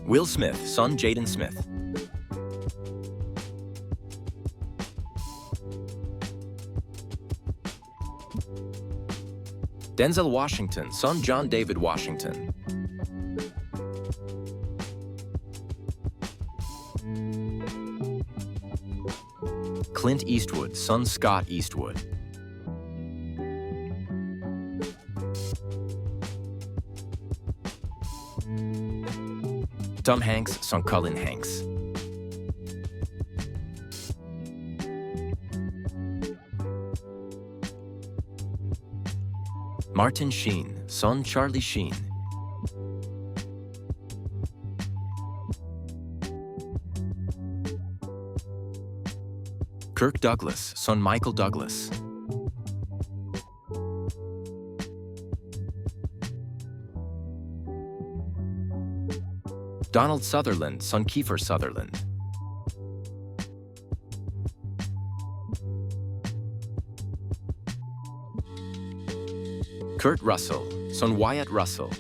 Will Smith, son Jaden Smith. Denzel Washington, son John David Washington. Clint Eastwood, son Scott Eastwood. Tom Hanks, son Colin Hanks. Martin Sheen, son Charlie Sheen. Kirk Douglas, son Michael Douglas. Donald Sutherland, son Kiefer Sutherland. Kurt Russell, son Wyatt Russell.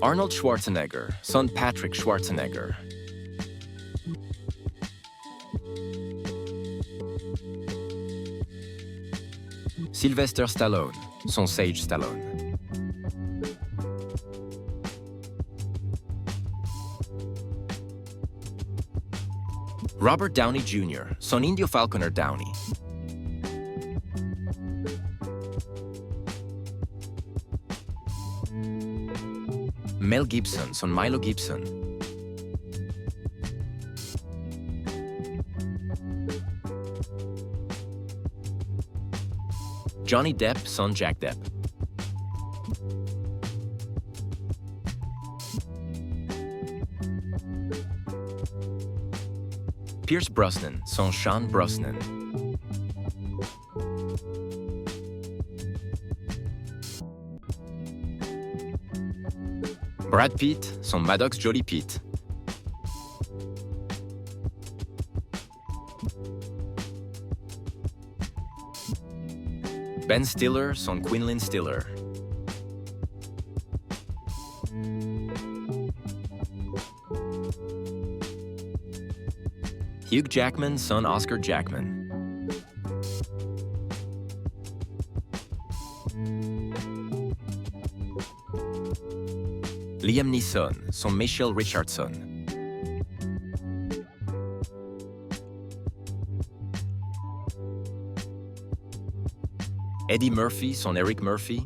Arnold Schwarzenegger, son Patrick Schwarzenegger. Sylvester Stallone, son Sage Stallone. Robert Downey Jr., son Indio Falconer Downey. Mel Gibson, son Milo Gibson. Johnny Depp, son Jack Depp. Pierce Brosnan, son Sean Brosnan. Brad Pitt, son Maddox Jolly Pitt. Ben Stiller, son Quinlan Stiller. Hugh Jackman, son Oscar Jackman. Liam Neeson, son Michelle Richardson. Eddie Murphy, son Eric Murphy.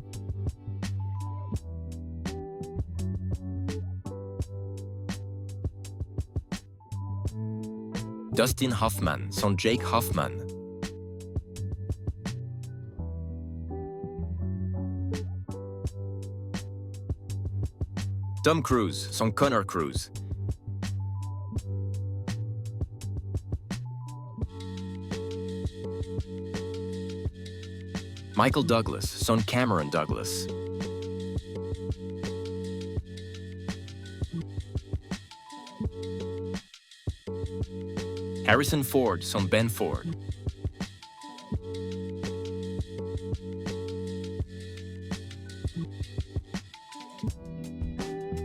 Dustin Hoffman, son Jake Hoffman. Tom Cruise, son Connor Cruise. Michael Douglas, son Cameron Douglas. Harrison Ford, son Ben Ford.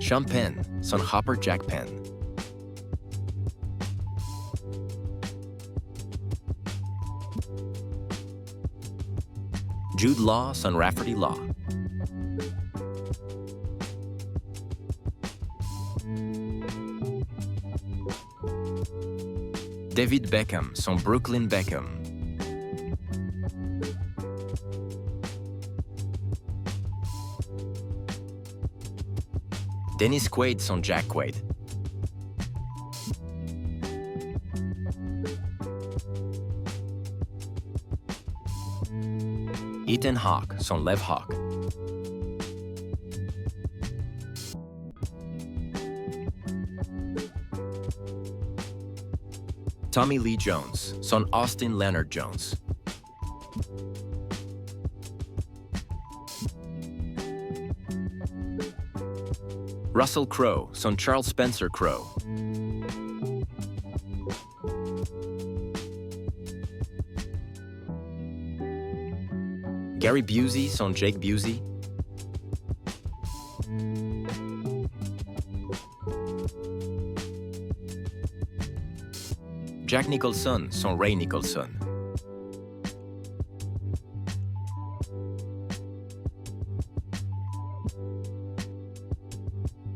Sean Penn, son Hopper Jack Penn. Jude Law, son Rafferty Law. David Beckham, son Brooklyn Beckham. Dennis Quaid, son Jack Quaid. Ethan Hawke, son Lev Hawke. Tommy Lee Jones, son Austin Leonard Jones. Russell Crowe, son Charles Spencer Crowe. Gary Busey, son Jake Busey. Jack Nicholson, son Ray Nicholson.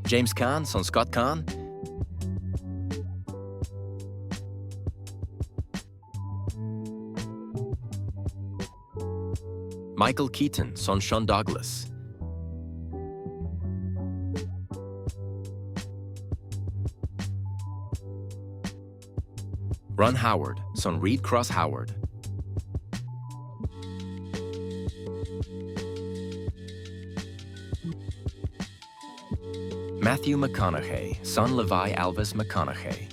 James Caan, son Scott Caan. Michael Keaton, son Sean Douglas. Ron Howard, son Reed Cross Howard. Matthew McConaughey, son Levi Alvis McConaughey.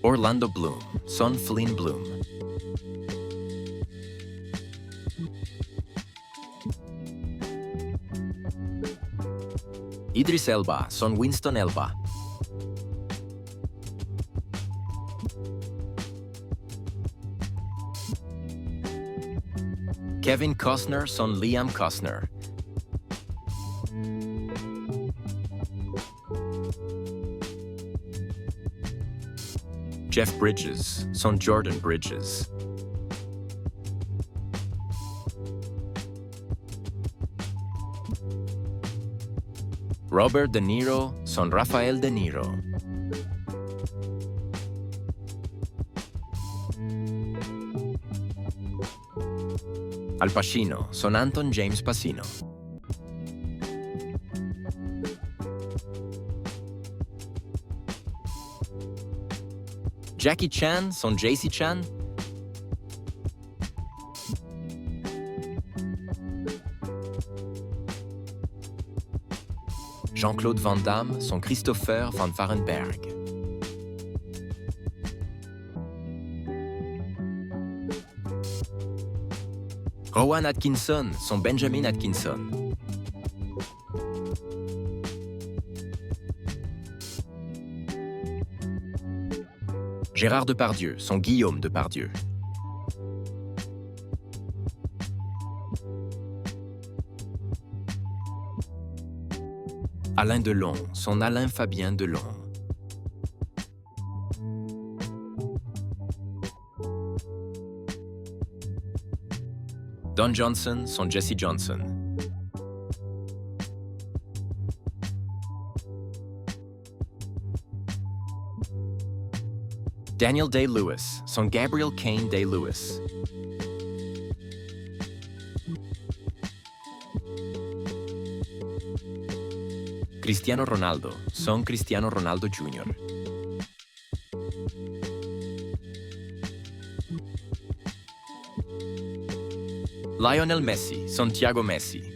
Orlando Bloom, son Flynn Bloom. Idris Elba, son Winston Elba. Kevin Costner, son Liam Costner. Jeff Bridges, son Jordan Bridges. Robert De Niro, son Rafael De Niro. Al Pacino, son Anton James Pacino. Jackie Chan, son JC Chan. Jean-Claude Van Damme, son Christopher Van Varenberg. Rowan Atkinson, son Benjamin Atkinson. Gérard Depardieu, son Guillaume Depardieu. Alain Delon, son Alain Fabien Delon. Don Johnson, son Jesse Johnson. Daniel Day-Lewis, son Gabriel Kane Day-Lewis. Cristiano Ronaldo, son Cristiano Ronaldo Jr. Lionel Messi, son Thiago Messi.